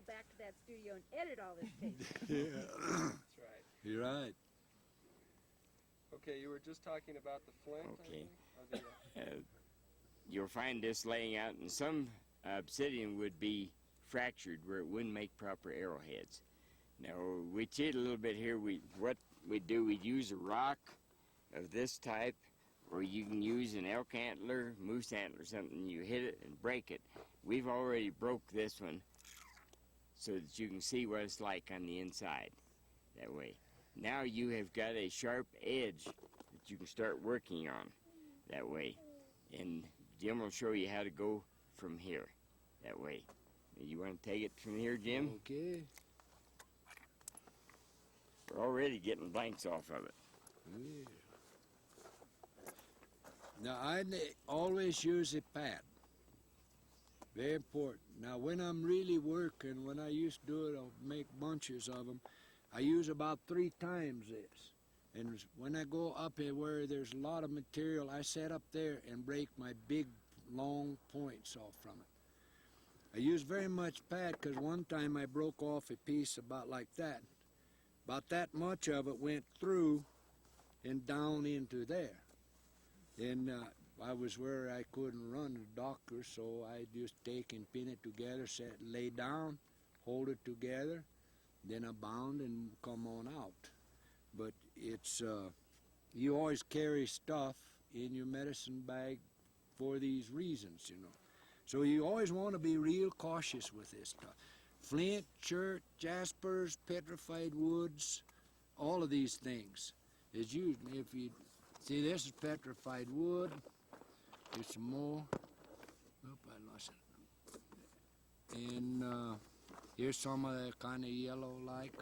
back to that studio and edit all this tape. Yeah. That's right. You're right. Okay, you were just talking about the flint. Okay. I think, or the, You'll find this laying out, and some obsidian would be fractured where it wouldn't make proper arrowheads. Now, we cheat a little bit here. What we'd use a rock of this type, or you can use an elk antler, moose antler, something. You hit it and break it. We've already broke this one so that you can see what it's like on the inside, that way. Now you have got a sharp edge that you can start working on, that way. And Jim will show you how to go from here, that way. You want to take it from here, Jim? Okay. We're already getting blanks off of it. Yeah. Now, I always use a pad. Very important. Now, when I'm really working, when I used to do it, I'll make bunches of them. I use about 3 times this. And when I go up here where there's a lot of material, I set up there and break my big, long points off from it. I use very much pad because one time I broke off a piece about like that. About that much of it went through and down into there. And I was where I couldn't run the doctor, so I just take and pin it together, lay down, hold it together, then I bound and come on out. But it's, you always carry stuff in your medicine bag for these reasons, you know. So you always want to be real cautious with this stuff. Flint, chert, jaspers, petrified woods, all of these things is used. If you see, this is petrified wood. Here's some more. Oop, I lost it. And here's some of that kind of yellow like.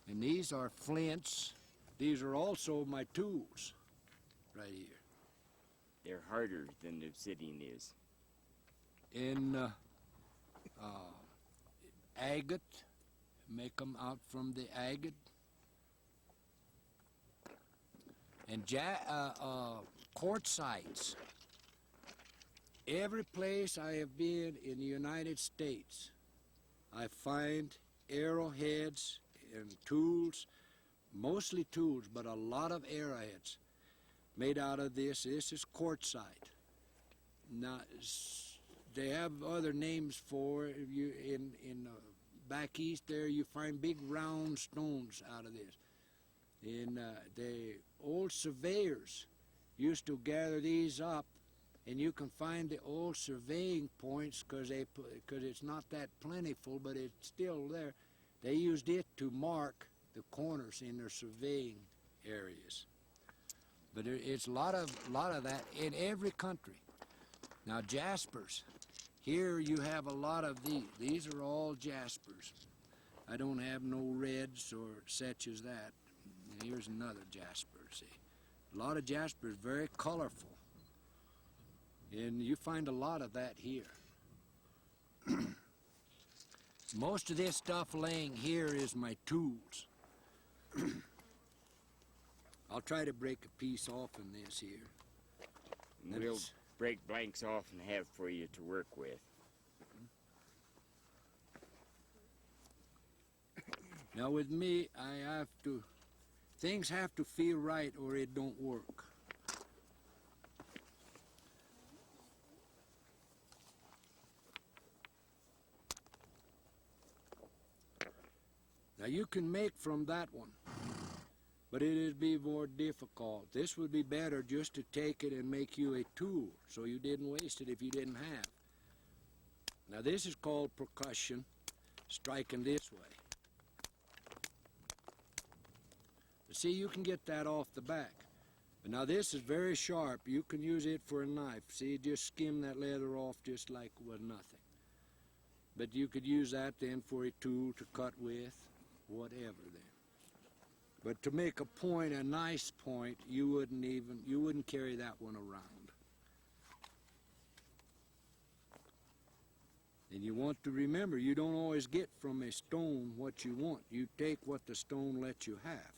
And these are flints. These are also my tools right here. They're harder than the obsidian is. And agate, make them out from the agate. And quartzites. Every place I have been in the United States, I find arrowheads and tools, mostly tools, but a lot of arrowheads made out of this. This is quartzite. Now, they have other names for it. In back east there, you find big round stones out of this. And the old surveyors used to gather these up, and you can find the old surveying points because it's not that plentiful, but it's still there. They used it to mark the corners in their surveying areas. But it's a lot of that in every country. Now, jaspers. Here you have a lot of these. These are all jaspers. I don't have no reds or such as that. And here's another jasper, see. A lot of jaspers, very colorful. And you find a lot of that here. Most of this stuff laying here is my tools. I'll try to break a piece off in this here. We'll break blanks off and have for you to work with. Now with me, things have to feel right or it don't work. Now you can make from that one, but it would be more difficult. This would be better just to take it and make you a tool, so you didn't waste it if you didn't have. Now this is called percussion, striking this way. But see, you can get that off the back. But now this is very sharp. You can use it for a knife. See, just skim that leather off just like with nothing. But you could use that then for a tool to cut with, whatever then. But to make a point, a nice point, you wouldn't carry that one around. And you want to remember, you don't always get from a stone what you want. You take what the stone lets you have.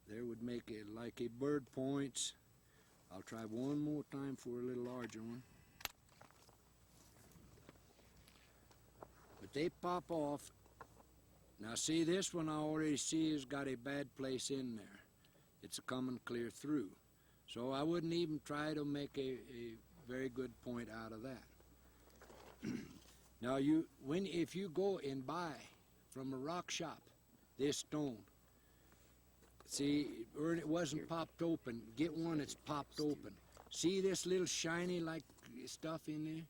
There would make it like a bird points. I'll try one more time for a little larger one. they pop off, now see this one I already see has got a bad place in there. It's coming clear through. So I wouldn't even try to make a very good point out of that. Now if you go and buy from a rock shop this stone, see, Ernie, it wasn't popped open. Get one that's popped open. See this little shiny like stuff in there?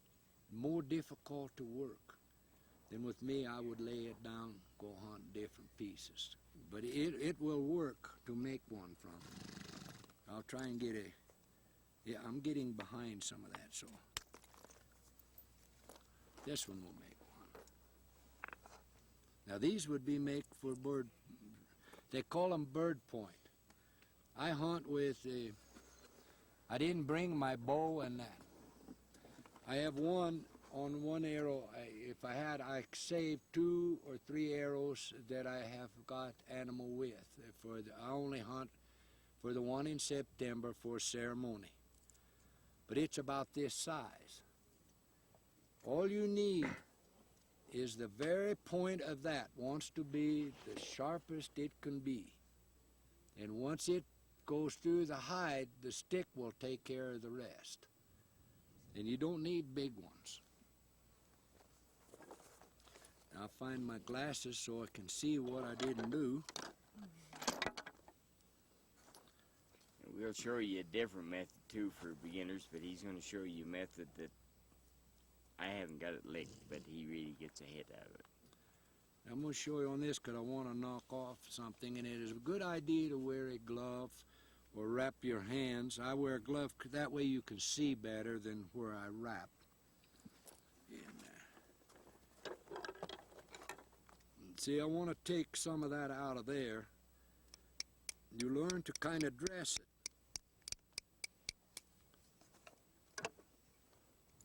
More difficult to work. Then with me, I would lay it down, go hunt different pieces. But it will work to make one from. I'll try and get yeah, I'm getting behind some of that, so this one will make one. Now these would be made for bird, they call them bird point. I hunt with, I didn't bring my bow and that. I have one on one arrow. If I had, I saved 2 or 3 arrows that I have got animal with. I only hunt for the one in September for ceremony. But it's about this size. All you need is the very point of that wants to be the sharpest it can be. And once it goes through the hide, the stick will take care of the rest. And you don't need big ones. I'll find my glasses so I can see what I didn't do. We'll show you a different method too for beginners, but he's going to show you a method that I haven't got it licked, but he really gets a hit out of it. I'm going to show you on this because I want to knock off something, and it is a good idea to wear a glove or wrap your hands. I wear a glove that way you can see better than where I wrap. And see, I want to take some of that out of there. You learn to kind of dress it.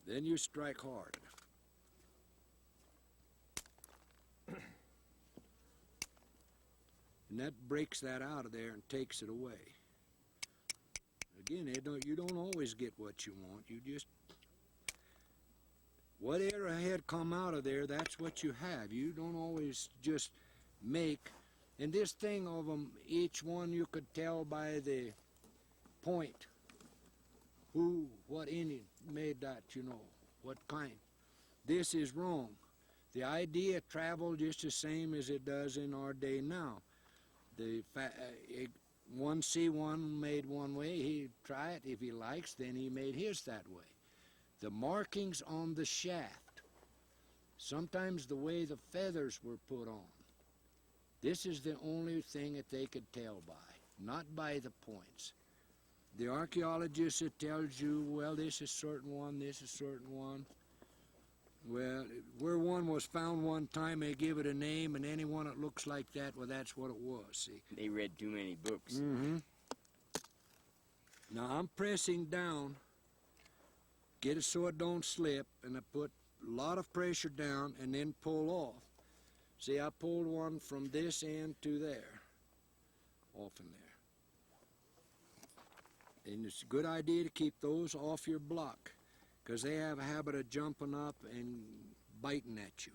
Then you strike hard. And that breaks that out of there and takes it away. Again, you don't always get what you want. You just, what arrowhead come out of there, that's what you have. You don't always just make. And this thing of them, each one you could tell by the point. Who, what Indian made that, you know, what kind. This is wrong. The idea traveled just the same as it does in our day now. One C1 made one way, he'd try it. If he likes, then he made his that way. The markings on the shaft, sometimes the way the feathers were put on. This is the only thing that they could tell by, not by the points. The archaeologist that tells you, well, this is certain one, this is certain one. Well, where one was found one time, they give it a name, and anyone that looks like that, well, that's what it was, see. They read too many books. Mm-hmm. Now, I'm pressing down, get it so it don't slip, and I put a lot of pressure down and then pull off. See, I pulled one from this end to there, off in there. And it's a good idea to keep those off your block, because they have a habit of jumping up and biting at you.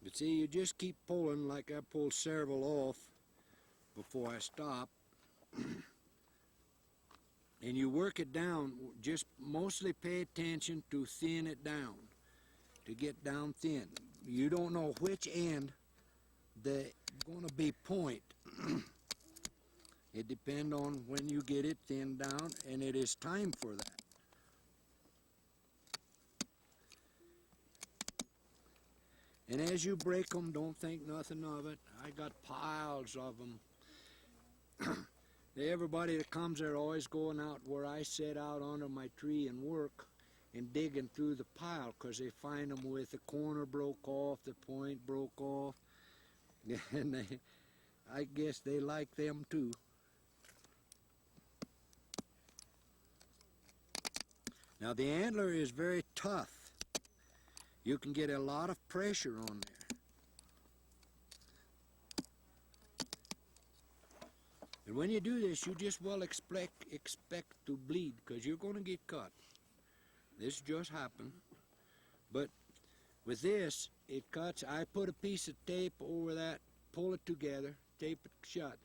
But see, you just keep pulling, like I pulled several off before I stop. And you work it down, just mostly pay attention to thin it down, to get down thin. You don't know which end they're going to be point. It depends on when you get it thinned down, and it is time for that. And as you break them, don't think nothing of it. I got piles of them. Everybody that comes there always going out where I sit out under my tree and work and digging through the pile, because they find them with the corner broke off, the point broke off. And I guess they like them too. Now the antler is very tough. You can get a lot of pressure on there. And when you do this, you just well expect to bleed, because you're going to get cut. This just happened. But with this, it cuts. I put a piece of tape over that, pull it together, tape it shut.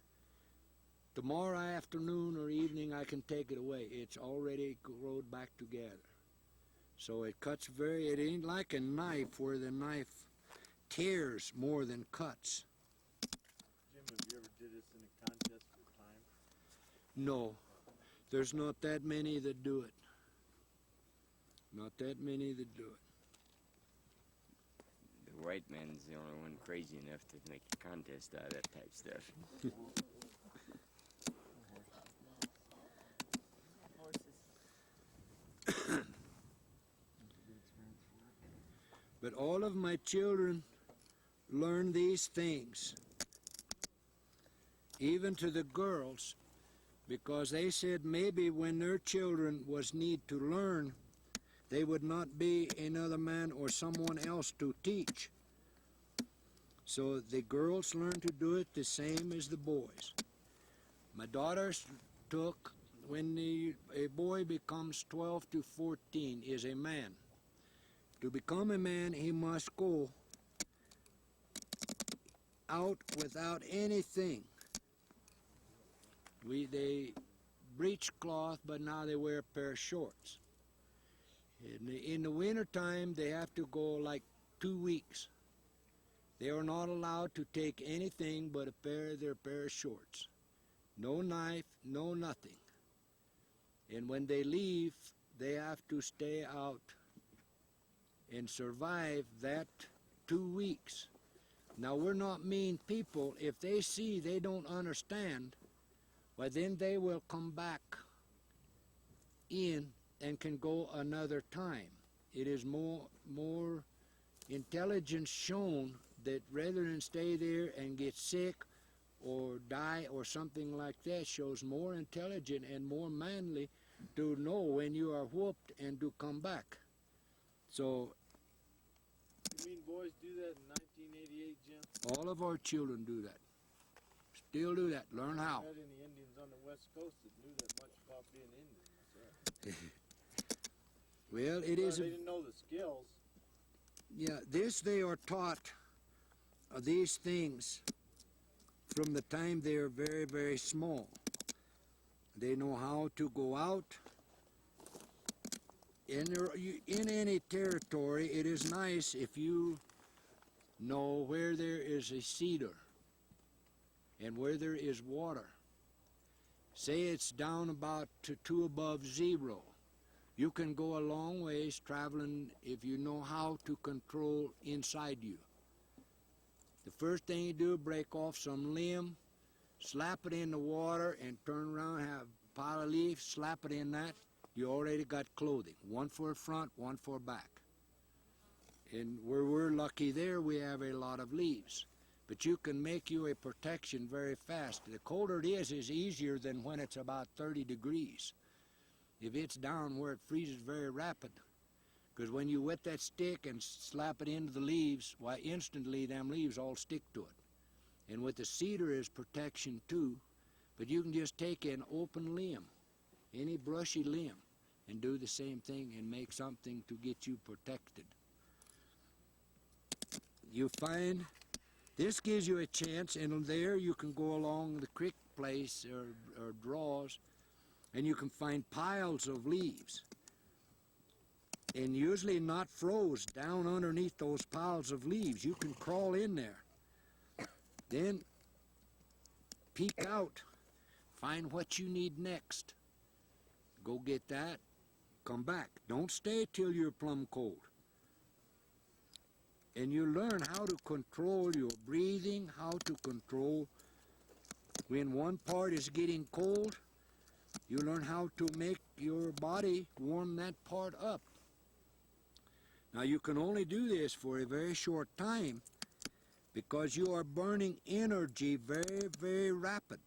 Tomorrow afternoon or evening, I can take it away. It's already glued back together. So it cuts it ain't like a knife where the knife tears more than cuts. Jim, have you ever did this in a contest for time? No, there's not that many that do it. Not that many that do it. The white man's the only one crazy enough to make a contest out of that type of stuff. But all of my children learn these things, even to the girls, because they said maybe when their children was need to learn, they would not be another man or someone else to teach. So the girls learn to do it the same as the boys. My daughters took, when a boy becomes 12 to 14, is a man. To become a man, he must go out without anything. They breechcloth, but now they wear a pair of shorts. In the wintertime, they have to go like 2 weeks. They are not allowed to take anything but their pair of shorts. No knife, no nothing. And when they leave, they have to stay out and survive that 2 weeks. Now, we're not mean people. If they see they don't understand, well, then they will come back in and can go another time. It is more intelligence shown that rather than stay there and get sick or die or something like that, shows more intelligent and more manly to know when you are whooped and to come back. So, You mean boys do that in 1988, Jim? all of our children do that. Still do that. Learn I how. met any Indians on the West Coast that knew that much about being Indian. Well, it Well, is. they didn't know the skills. Yeah, they are taught these things from the time they are very, very small. They know how to go out. In any territory, it is nice if you know where there is a cedar and where there is water. Say it's down about to above zero. You can go a long ways traveling if you know how to control inside you. The first thing you do, break off some limb, slap it in the water, and turn around, have a pile of leaves, slap it in that. You already got clothing, one for front, one for back. And where we're lucky there, we have a lot of leaves. But you can make you a protection very fast. The colder it is easier than when it's about 30 degrees. If it's down where it freezes very rapid, because when you wet that stick and slap it into the leaves, why instantly them leaves all stick to it. And with the cedar is protection too, but you can just take an open limb, any brushy limb, and do the same thing and make something to get you protected. You find this gives you a chance, and there you can go along the creek place or draws, and you can find piles of leaves. And usually not froze down underneath those piles of leaves. You can crawl in there. Then peek out, find what you need next. Go get that, come back. Don't stay till you're plumb cold. And you learn how to control your breathing, how to control when one part is getting cold. You learn how to make your body warm that part up. Now you can only do this for a very short time because you are burning energy very, very rapid.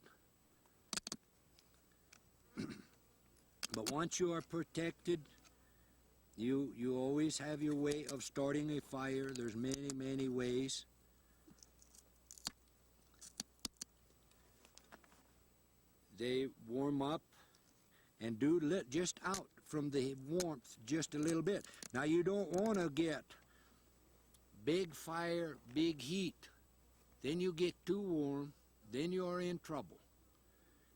But once you are protected, you always have your way of starting a fire. There's many, many ways. they warm up and do just out from the warmth just a little bit. Now you don't want to get big fire, big heat. Then you get too warm, then you are in trouble.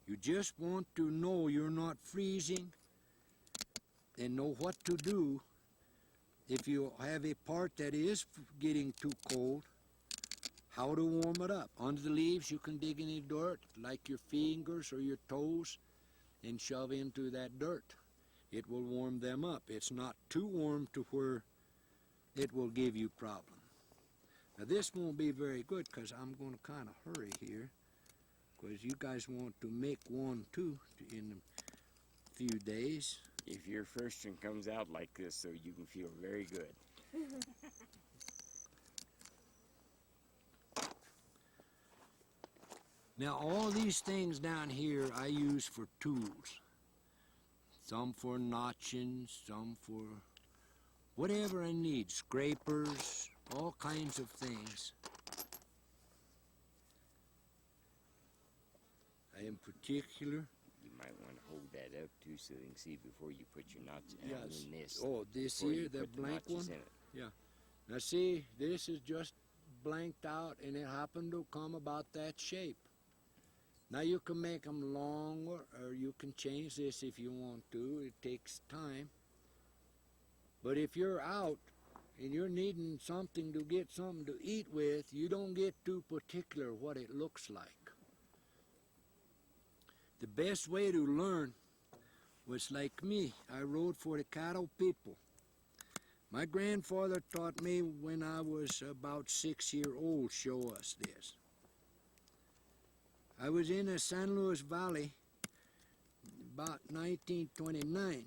You just want to know you're not freezing and know what to do if you have a part that is getting too cold, how to warm it up. Under the leaves you can dig any dirt, like your fingers or your toes, and shove into that dirt. It will warm them up. It's not too warm to where it will give you problems. Now this won't be very good because I'm going to kind of hurry here, because you guys want to make one too in a few days. If your first one comes out like this, so you can feel very good. Now all these things down here I use for tools. Some for notching, some for whatever I need, scrapers, all kinds of things. I am particular. You might want to hold that up too so they can see before you put your knots Yes. in this. Oh, this before here, you the put blank notches one? in it. Yeah. Now see, this is just blanked out and it happened to come about that shape. Now you can make them longer, or you can change this if you want to. It takes time. But if you're out and you're needing something to get something to eat with, you don't get too particular what it looks like. The best way to learn was like me. I rode for the cattle people. My grandfather taught me when I was about 6 years old, show us this. I was in the San Luis Valley about 1929.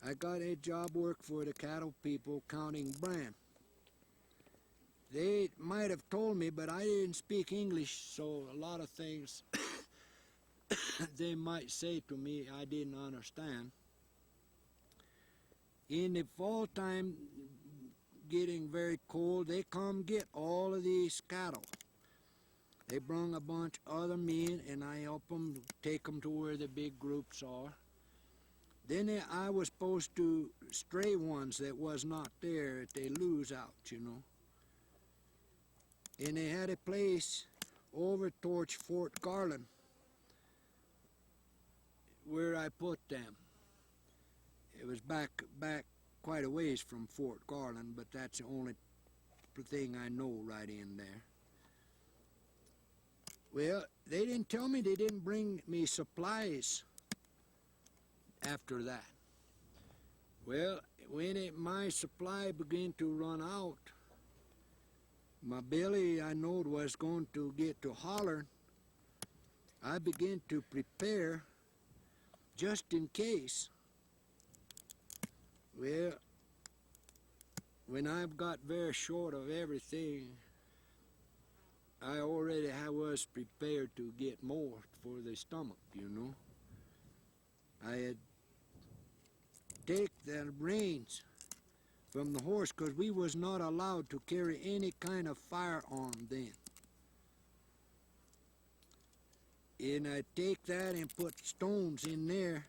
I got a job work for the cattle people counting bran. They might have told me, but I didn't speak English, so a lot of things they might say to me I didn't understand. In the fall time, getting very cold, they come get all of these cattle. They brung a bunch of other men, and I help them take them to where the big groups are. Then I was supposed to stray ones that was not there, that they lose out, you know. And they had a place over towards Fort Garland where I put them. It was back quite a ways from Fort Garland, but that's the only thing I know right in there. Well, they didn't tell me, they didn't bring me supplies after that. Well, when my supply began to run out, my belly I knowed was going to get to holler. I began to prepare just in case. Well, when I got very short of everything, I already was prepared to get more for the stomach, you know. I had take the reins from the horse, because we was not allowed to carry any kind of firearm then. And I take that and put stones in there.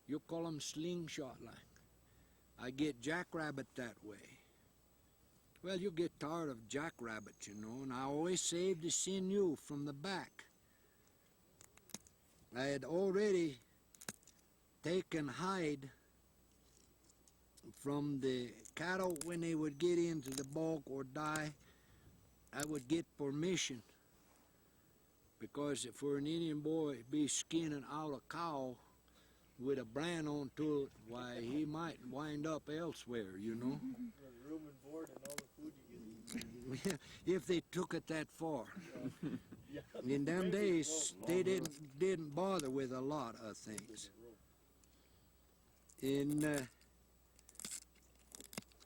You call them slingshot like. I get jackrabbit that way. Well, you get tired of jackrabbits, you know, and I always save the sinew from the back. I had already taken hide from the cattle when they would get into the bog or die. I would get permission, because for an Indian boy be skinning out a cow with a brand onto it, why, he might wind up elsewhere, you know. Room and board and all the food you can eat. If they took it that far. Yeah. In them Maybe days, rope, they long rope. didn't bother with a lot of things. And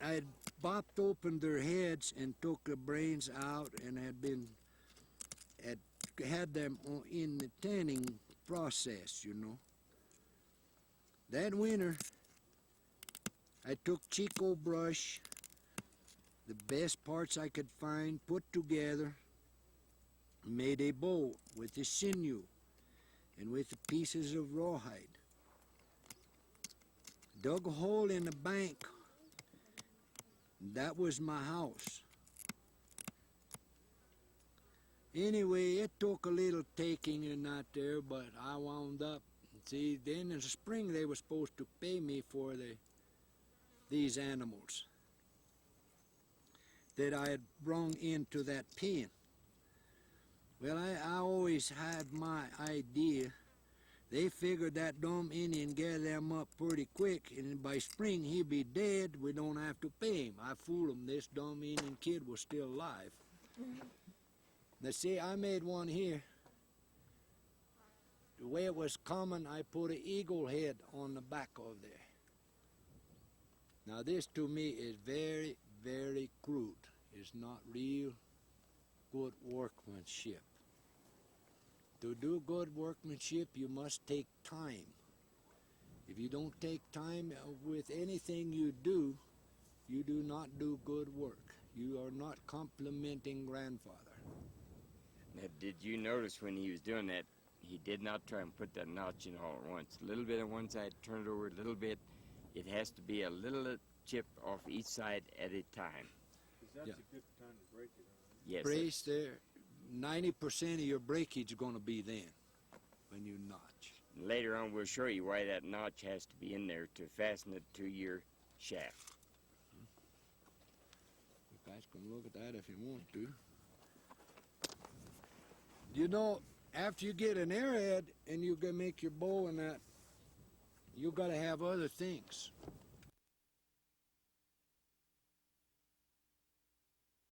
I had bopped open their heads and took the brains out, and had them in the tanning process, you know. That winter, I took Chico brush, the best parts I could find, put together, made a bow with the sinew and with the pieces of rawhide. Dug a hole in the bank. That was my house. Anyway, it took a little taking in that there, but I wound up. See, then in the spring they were supposed to pay me for these animals that I had brung into that pen. Well, I always had my idea. They figured that dumb Indian gathered them up pretty quick, and by spring he'd be dead. We don't have to pay him. I fooled him. This dumb Indian kid was still alive. Now see, I made one here. The way it was common, I put an eagle head on the back of there. Now this to me is very, very crude. It's not real good workmanship. To do good workmanship, you must take time. If you don't take time with anything you do not do good work. You are not complimenting grandfather. Now, did you notice when he was doing that, he did not try and put that notch in all at once. A little bit on one side, turn it over a little bit. It has to be a little chip off each side at a time. Because that's Yeah. a good time to break it. Yes. Brace there, 90% of your breakage is going to be then when you notch. Later on, we'll show you why that notch has to be in there to fasten it to your shaft. You guys can look at that if you want to. You know, after you get an arrowhead and you can make your bow and that, you got to have other things.